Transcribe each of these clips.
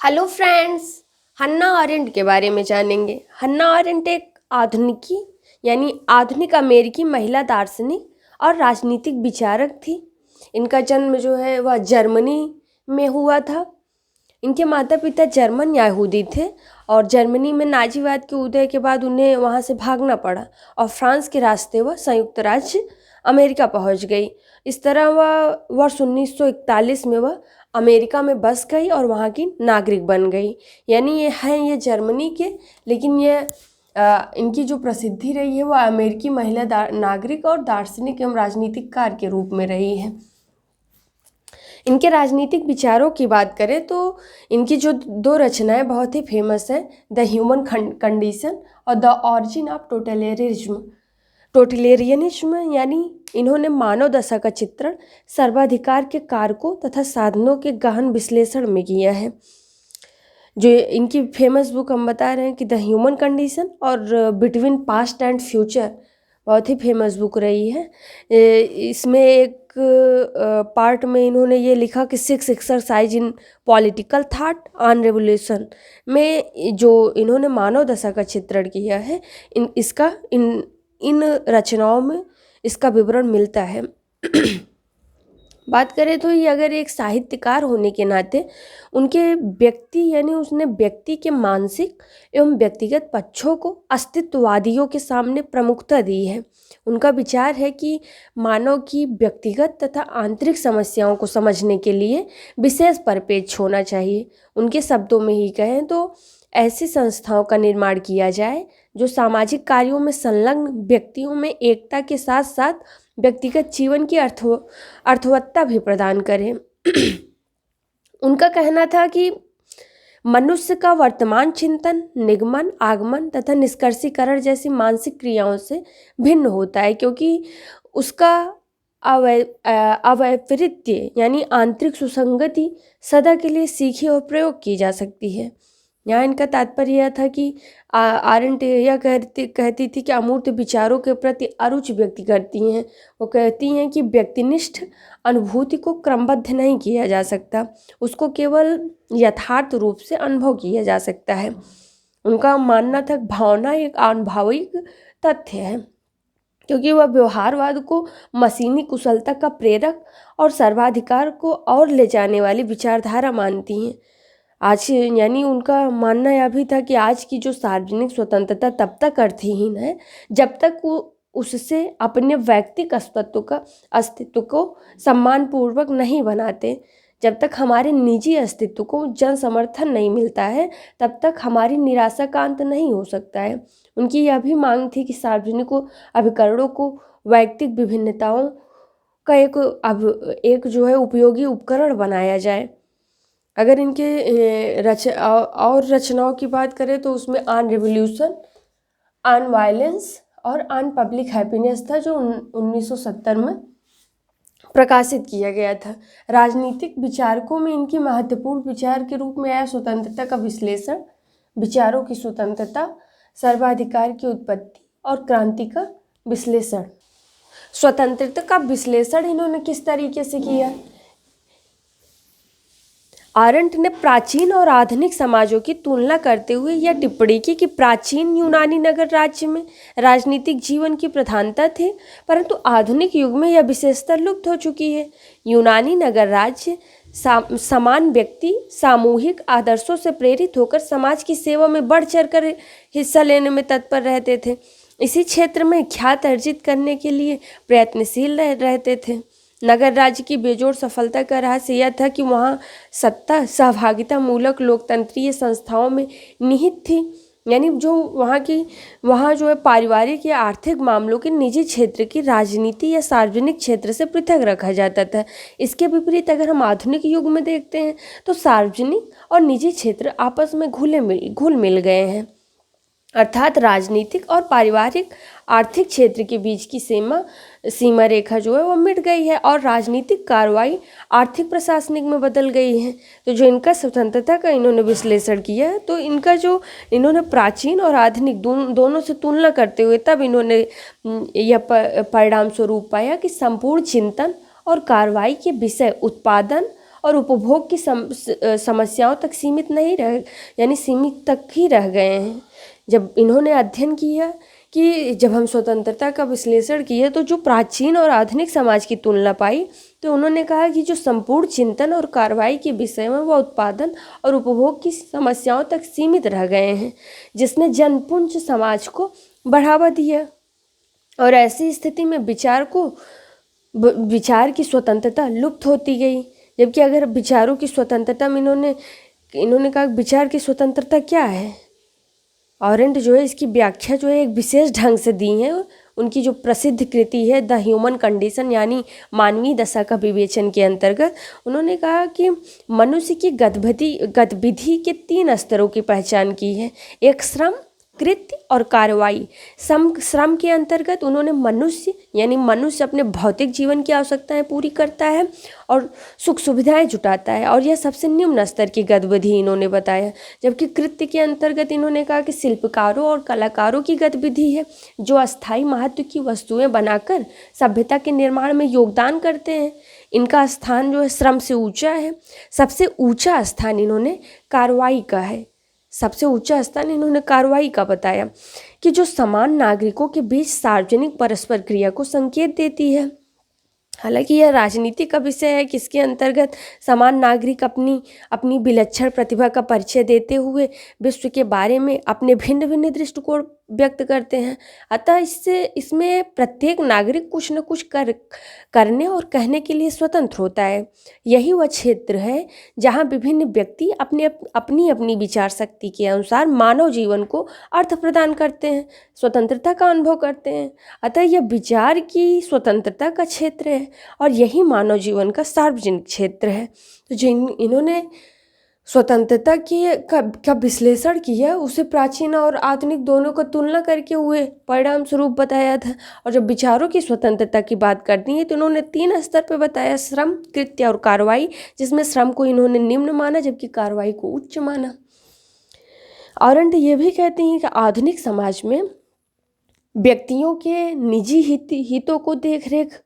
Hello friends. हन्ना aren't के बारे में जानेंगे। हन्ना आरेंट एक आधुनिक अमेरिकी महिला दार्शनिक और राजनीतिक विचारक थी। इनका जन्म जो है वह जर्मनी में हुआ था। इनके माता पिता जर्मन यहूदी थे और जर्मनी में नाजीवाद के उदय के बाद उन्हें वहाँ से भागना पड़ा और फ्रांस के रास्ते वह संयुक्त राज्य अमेरिका पहुँच गई। इस तरह वह वर्ष 1941 में वह अमेरिका में बस गई और वहाँ की नागरिक बन गई। यानी ये जर्मनी के, लेकिन इनकी जो प्रसिद्धि रही है वह अमेरिकी महिला नागरिक और दार्शनिक एवं राजनीतिक कार के रूप में रही है। इनके राजनीतिक विचारों की बात करें तो इनकी जो दो रचनाएं बहुत ही फेमस हैं, द ह्यूमन कंडीशन और द ऑरिजिन ऑफ टोटलेरियनिज्म। यानी इन्होंने मानव दशा का चित्रण सर्वाधिकार के कारकों तथा साधनों के गहन विश्लेषण में किया है। जो इनकी फेमस बुक हम बता रहे हैं कि द ह्यूमन कंडीशन और बिटवीन पास्ट एंड फ्यूचर बहुत ही फेमस बुक रही है। इसमें एक पार्ट में इन्होंने ये लिखा कि 6 exercise in political thought on revolution में जो इन्होंने मानव दशा का चित्रण किया है, इन रचनाओं में इसका विवरण मिलता है। बात करें तो ये अगर एक साहित्यकार होने के नाते उनके उसने व्यक्ति के मानसिक एवं व्यक्तिगत पक्षों को अस्तित्ववादियों के सामने प्रमुखता दी है। उनका विचार है कि मानव की व्यक्तिगत तथा आंतरिक समस्याओं को समझने के लिए विशेष परिपेक्ष होना चाहिए। उनके शब्दों में ही कहें तो ऐसी संस्थाओं का निर्माण किया जाए जो सामाजिक कार्यों में संलग्न व्यक्तियों में एकता के साथ साथ व्यक्तिगत जीवन की अर्थवत्ता भी प्रदान करें। उनका कहना था कि मनुष्य का वर्तमान चिंतन निगमन, आगमन तथा निष्कर्षीकरण जैसी मानसिक क्रियाओं से भिन्न होता है, क्योंकि उसका अवैपरीत्य यानी आंतरिक सुसंगति सदा के लिए सीखी और प्रयोग की जा सकती है। यहाँ इनका तात्पर्य यह था कि आरेंट यह कहती थी कि अमूर्त विचारों के प्रति अरुचि व्यक्त करती हैं। वो कहती हैं कि व्यक्तिनिष्ठ अनुभूति को क्रमबद्ध नहीं किया जा सकता, उसको केवल यथार्थ रूप से अनुभव किया जा सकता है। उनका मानना था भावना एक आनुभविक तथ्य है, क्योंकि वह व्यवहारवाद को मशीनी कुशलता का प्रेरक और सर्वाधिकार को और ले जाने वाली विचारधारा मानती हैं। उनका मानना यह भी था कि आज की जो सार्वजनिक स्वतंत्रता तब तक अर्थहीन है जब तक वो उससे अपने वैयक्तिक अस्तित्व को सम्मानपूर्वक नहीं बनाते। जब तक हमारे निजी अस्तित्व को जन समर्थन नहीं मिलता है तब तक हमारी निराशा का अंत नहीं हो सकता है। उनकी यह भी मांग थी कि सार्वजनिक अभिकरणों को वैयक्तिक विभिन्नताओं का एक उपयोगी उपकरण बनाया जाए। अगर इनके रचनाओं की बात करें तो उसमें ऑन रिवॉल्यूशन, ऑन वायलेंस और ऑन पब्लिक हैप्पीनेस था, जो 1970 में प्रकाशित किया गया था। राजनीतिक विचारकों में इनकी महत्वपूर्ण विचार के रूप में आया स्वतंत्रता का विश्लेषण, विचारों की स्वतंत्रता, सर्वाधिकार की उत्पत्ति और क्रांति का विश्लेषण। स्वतंत्रता का विश्लेषण इन्होंने किस तरीके से किया? आरेंट ने प्राचीन और आधुनिक समाजों की तुलना करते हुए यह टिप्पणी की कि प्राचीन यूनानी नगर राज्य में राजनीतिक जीवन की प्रधानता थी, परंतु आधुनिक युग में यह विशेषता लुप्त हो चुकी है। यूनानी नगर राज्य समान व्यक्ति सामूहिक आदर्शों से प्रेरित होकर समाज की सेवा में बढ़ चढ़कर हिस्सा लेने में तत्पर रहते थे। इसी क्षेत्र में ख्याति अर्जित करने के लिए प्रयत्नशील रहते थे। नगर राज्य की बेजोड़ सफलता का रहस्य यह था कि वहाँ सत्ता सहभागिता मूलक लोकतंत्रीय संस्थाओं में निहित थी। यानी वहाँ जो है पारिवारिक या आर्थिक मामलों के निजी क्षेत्र की राजनीति या सार्वजनिक क्षेत्र से पृथक रखा जाता था। इसके विपरीत अगर हम आधुनिक युग में देखते हैं तो सार्वजनिक और निजी क्षेत्र आपस में घुल मिल गए हैं, अर्थात राजनीतिक और पारिवारिक आर्थिक क्षेत्र के बीच की सीमा रेखा जो है वो मिट गई है और राजनीतिक कार्रवाई आर्थिक प्रशासनिक में बदल गई है। तो जो इनका स्वतंत्रता का इन्होंने विश्लेषण किया है, तो इनका जो इन्होंने प्राचीन और आधुनिक दोनों से तुलना करते हुए तब इन्होंने यह परिणाम स्वरूप पाया कि संपूर्ण चिंतन और कार्रवाई के विषय उत्पादन और उपभोग की समस्याओं तक सीमित नहीं रह यानी सीमित तक ही रह गए हैं। जब इन्होंने अध्ययन किया कि जब हम स्वतंत्रता का विश्लेषण किए तो जो प्राचीन और आधुनिक समाज की तुलना पाई, तो उन्होंने कहा कि जो संपूर्ण चिंतन और कार्रवाई के विषय में वह उत्पादन और उपभोग की समस्याओं तक सीमित रह गए हैं, जिसने जनपुंज समाज को बढ़ावा दिया। और ऐसी स्थिति में विचार की स्वतंत्रता लुप्त होती गई। जबकि अगर विचारों की स्वतंत्रता में इन्होंने कहा विचार की स्वतंत्रता क्या है, ऑरेंट जो है इसकी व्याख्या जो है एक विशेष ढंग से दी है। उनकी जो प्रसिद्ध कृति है द ह्यूमन कंडीशन यानी मानवीय दशा का विवेचन के अंतर्गत उन्होंने कहा कि मनुष्य की गतिविधि के 3 स्तरों की पहचान की है। एक श्रम, कृत्य और कार्रवाई। श्रम के अंतर्गत उन्होंने मनुष्य अपने भौतिक जीवन की आवश्यकताएं पूरी करता है और सुख सुविधाएं जुटाता है, और यह सबसे निम्न स्तर की गतिविधि इन्होंने बताया। जबकि कृत्य के अंतर्गत इन्होंने कहा कि शिल्पकारों और कलाकारों की गतिविधि है, जो अस्थायी महत्व की वस्तुएं बनाकर सभ्यता के निर्माण में योगदान करते हैं। इनका स्थान जो है श्रम से ऊंचा है। सबसे ऊंचा स्थान इन्होंने कार्रवाई का है। सबसे ऊंचा स्थान इन्होंने कार्रवाई का बताया कि जो समान नागरिकों के बीच सार्वजनिक परस्पर क्रिया को संकेत देती है। हालांकि यह राजनीति का विषय है, किसके अंतर्गत समान नागरिक अपनी विलक्षण प्रतिभा का परिचय देते हुए विश्व के बारे में अपने भिन्न भिन्न दृष्टिकोण व्यक्त करते हैं। अतः इसमें प्रत्येक नागरिक कुछ न कुछ करने और कहने के लिए स्वतंत्र होता है। यही वह क्षेत्र है जहाँ विभिन्न व्यक्ति अपनी विचार शक्ति के अनुसार मानव जीवन को अर्थ प्रदान करते हैं, स्वतंत्रता का अनुभव करते हैं। अतः यह विचार की स्वतंत्रता का क्षेत्र है और यही मानव जीवन का सार्वजनिक क्षेत्र है। तो जो इन्होंने स्वतंत्रता का विश्लेषण किया उसे प्राचीन और आधुनिक दोनों को तुलना करके हुए परिणाम स्वरूप बताया था। और जब विचारों की स्वतंत्रता की बात करती है तो इन्होंने 3 स्तर पर बताया, श्रम, कृत्य और कार्रवाई, जिसमें श्रम को इन्होंने निम्न माना जबकि कार्रवाई को उच्च माना। ऑरेंट ये भी कहती हैं कि आधुनिक समाज में व्यक्तियों के निजी हितों को देखरेख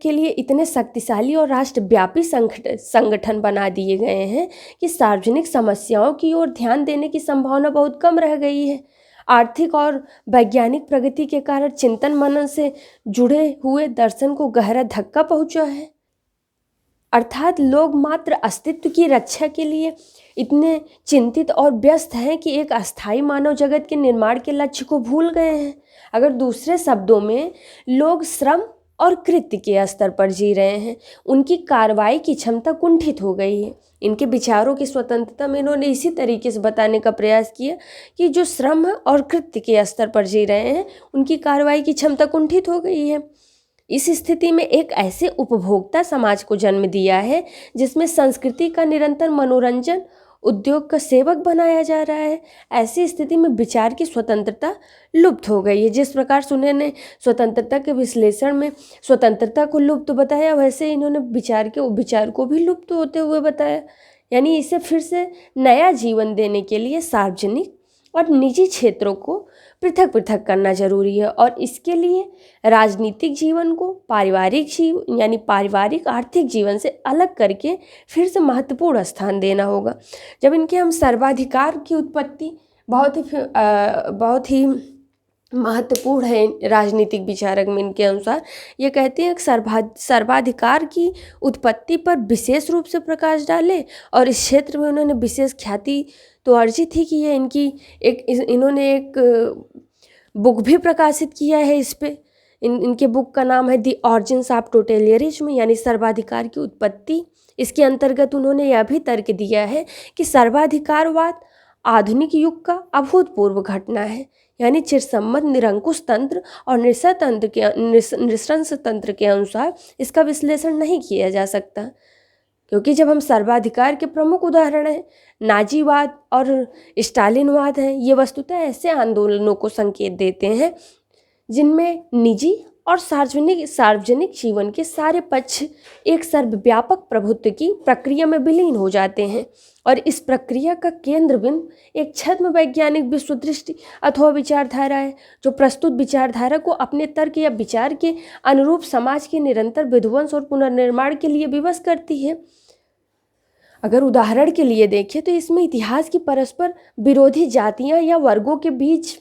के लिए इतने शक्तिशाली और राष्ट्रव्यापी संगठन बना दिए गए हैं कि सार्वजनिक समस्याओं की ओर ध्यान देने की संभावना बहुत कम रह गई है। आर्थिक और वैज्ञानिक प्रगति के कारण चिंतन मनन से जुड़े हुए दर्शन को गहरा धक्का पहुंचा है। अर्थात लोग मात्र अस्तित्व की रक्षा के लिए इतने चिंतित और व्यस्त हैं कि एक अस्थायी मानव जगत के निर्माण के लक्ष्य को भूल गए हैं। अगर दूसरे शब्दों में लोग श्रम और कृत्य के स्तर पर जी रहे हैं, उनकी कार्रवाई की क्षमता कुंठित हो गई है। इनके विचारों की स्वतंत्रता में इन्होंने इसी तरीके से बताने का प्रयास किया कि जो श्रम और कृत्य के स्तर पर जी रहे हैं, उनकी कार्रवाई की क्षमता कुंठित हो गई है। इस स्थिति में एक ऐसे उपभोक्ता समाज को जन्म दिया है जिसमें संस्कृति का निरंतर मनोरंजन उद्योग का सेवक बनाया जा रहा है। ऐसी स्थिति में विचार की स्वतंत्रता लुप्त हो गई है। जिस प्रकार से उन्होंने स्वतंत्रता के विश्लेषण में स्वतंत्रता को लुप्त बताया, वैसे इन्होंने विचार को भी लुप्त होते हुए बताया। यानी इसे फिर से नया जीवन देने के लिए सार्वजनिक और निजी क्षेत्रों को पृथक पृथक करना जरूरी है और इसके लिए राजनीतिक जीवन को पारिवारिक आर्थिक जीवन से अलग करके फिर से महत्वपूर्ण स्थान देना होगा। जब इनके हम सर्वाधिकार की उत्पत्ति बहुत ही महत्वपूर्ण है राजनीतिक विचारक में, इनके अनुसार ये कहते हैं कि सर्वाधिकार की उत्पत्ति पर विशेष रूप से प्रकाश डाले और इस क्षेत्र में उन्होंने विशेष ख्याति तो अर्जित थी कि ये इन्होंने एक बुक भी प्रकाशित किया है इस पे। इनके बुक का नाम है द ऑरिजिन्स ऑफ टोटलियरिज्म यानी सर्वाधिकार की उत्पत्ति। इसके अंतर्गत उन्होंने यह भी तर्क दिया है कि सर्वाधिकारवाद आधुनिक युग का अभूतपूर्व घटना है, यानी चिरसम्मत निरंकुश तंत्र और नृशंस तंत्र के अनुसार इसका विश्लेषण नहीं किया जा सकता। क्योंकि जब हम सर्वाधिकार के प्रमुख उदाहरण हैं नाजीवाद और स्टालिनवाद हैं, ये वस्तुतः ऐसे आंदोलनों को संकेत देते हैं जिनमें निजी और सार्वजनिक जीवन के सारे पक्ष एक सर्वव्यापक प्रभुत्व की प्रक्रिया में विलीन हो जाते हैं और इस प्रक्रिया का केंद्र बिंदु एक छद्म वैज्ञानिक विश्वदृष्टि अथवा विचारधारा है, जो प्रस्तुत विचारधारा को अपने तर्क या विचार के अनुरूप समाज के निरंतर विध्वंस और पुनर्निर्माण के लिए विवश करती है। अगर उदाहरण के लिए देखें तो इसमें इतिहास की परस्पर विरोधी जातियां या वर्गों के बीच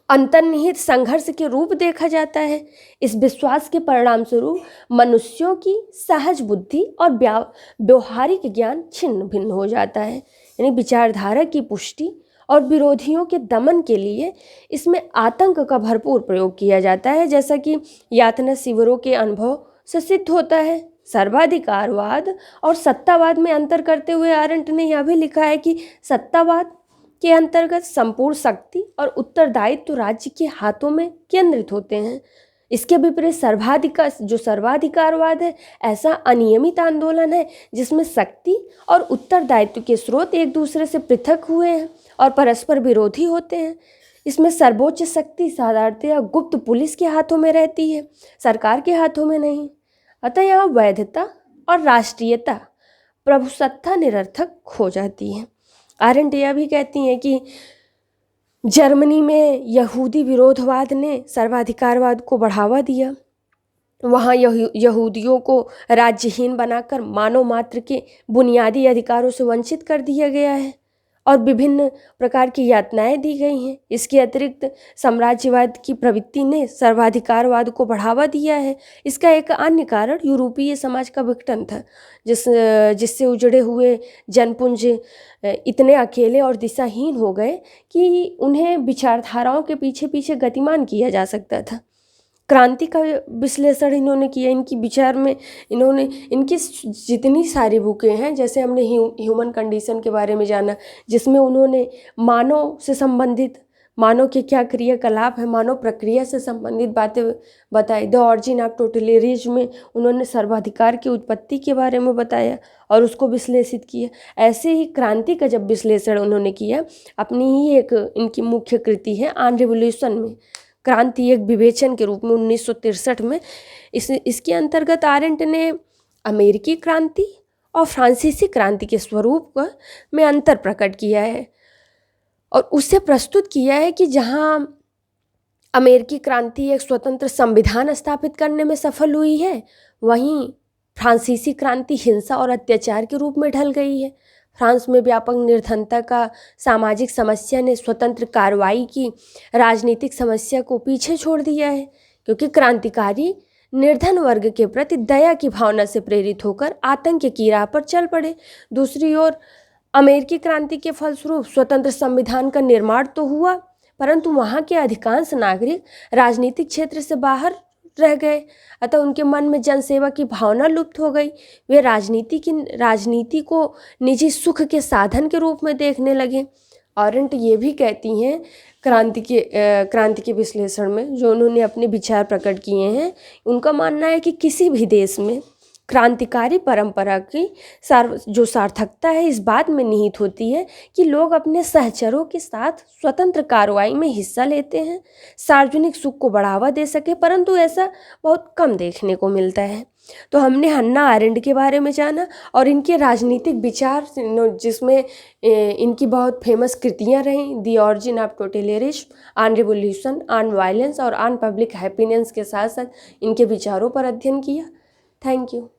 अंतर्निहित संघर्ष के रूप देखा जाता है। इस विश्वास के परिणाम स्वरूप मनुष्यों की सहज बुद्धि और व्यवहारिक ज्ञान छिन्न भिन्न हो जाता है। यानी विचारधारा की पुष्टि और विरोधियों के दमन के लिए इसमें आतंक का भरपूर प्रयोग किया जाता है, जैसा कि यातना शिविरों के अनुभव से सिद्ध होता है। सर्वाधिकारवाद और सत्तावाद में अंतर करते हुए आरंट ने यह भी लिखा है कि सत्तावाद के अंतर्गत संपूर्ण शक्ति और उत्तरदायित्व राज्य के हाथों में केंद्रित होते हैं। इसके विपरीत सर्वाधिकारवाद है ऐसा अनियमित आंदोलन है जिसमें शक्ति और उत्तरदायित्व के स्रोत एक दूसरे से पृथक हुए हैं और परस्पर विरोधी होते हैं। इसमें सर्वोच्च शक्ति साधारणतया गुप्त पुलिस के हाथों में रहती है, सरकार के हाथों में नहीं। अतः यहाँ वैधता और राष्ट्रीयता प्रभुसत्ता निरर्थक हो जाती है। आरंट यह भी कहती हैं कि जर्मनी में यहूदी विरोधवाद ने सर्वाधिकारवाद को बढ़ावा दिया। वहाँ यहूदियों को राज्यहीन बनाकर मानव मात्र के बुनियादी अधिकारों से वंचित कर दिया गया है और विभिन्न प्रकार की यातनाएं दी गई हैं। इसके अतिरिक्त साम्राज्यवाद की प्रवृत्ति ने सर्वाधिकारवाद को बढ़ावा दिया है। इसका एक अन्य कारण यूरोपीय समाज का विघटन था, जिससे उजड़े हुए जनपुंज इतने अकेले और दिशाहीन हो गए कि उन्हें विचारधाराओं के पीछे पीछे गतिमान किया जा सकता था। क्रांति का विश्लेषण इन्होंने किया। इनकी विचार में इन्होंने इनकी जितनी सारी बुकें हैं, जैसे हमने ह्यूमन कंडीशन के बारे में जाना, जिसमें उन्होंने मानव से संबंधित, मानव के क्या क्रियाकलाप है, मानव प्रक्रिया से संबंधित बातें बताई। द ऑरिजिन ऑफ टोटलिटरिज्म में उन्होंने सर्वाधिकार की उत्पत्ति के बारे में बताया और उसको विश्लेषित किया। ऐसे ही क्रांति का जब विश्लेषण उन्होंने किया, अपनी ही एक इनकी मुख्य कृति है ऑन रिवॉल्यूशन में, क्रांति एक विवेचन के रूप में 1963 में इसके अंतर्गत आरंट ने अमेरिकी क्रांति और फ्रांसीसी क्रांति के स्वरूप में अंतर प्रकट किया है और उसे प्रस्तुत किया है कि जहां अमेरिकी क्रांति एक स्वतंत्र संविधान स्थापित करने में सफल हुई है, वहीं फ्रांसीसी क्रांति हिंसा और अत्याचार के रूप में ढल गई है। फ्रांस में व्यापक निर्धनता का सामाजिक समस्या ने स्वतंत्र कार्रवाई की राजनीतिक समस्या को पीछे छोड़ दिया है, क्योंकि क्रांतिकारी निर्धन वर्ग के प्रति दया की भावना से प्रेरित होकर आतंक की राह पर चल पड़े। दूसरी ओर अमेरिकी क्रांति के फलस्वरूप स्वतंत्र संविधान का निर्माण तो हुआ, परंतु वहाँ के अधिकांश नागरिक राजनीतिक क्षेत्र से बाहर रह गए। अतः उनके मन में जनसेवा की भावना लुप्त हो गई। वे राजनीति को निजी सुख के साधन के रूप में देखने लगे। आरंट ये भी कहती हैं क्रांति के विश्लेषण में, जो उन्होंने अपने विचार प्रकट किए हैं, उनका मानना है कि किसी भी देश में क्रांतिकारी परंपरा की जो सार्थकता है इस बात में निहित होती है कि लोग अपने सहचरों के साथ स्वतंत्र कार्रवाई में हिस्सा लेते हैं, सार्वजनिक सुख को बढ़ावा दे सके, परंतु ऐसा बहुत कम देखने को मिलता है। तो हमने हन्ना आरेंट के बारे में जाना और इनके राजनीतिक विचार, जिसमें इनकी बहुत फेमस कृतियाँ रहीं, the origin of totalitarianism, on revolution, on violence और ऑन पब्लिक हैप्पीनेस के साथ साथ इनके विचारों पर अध्ययन किया। Thank you.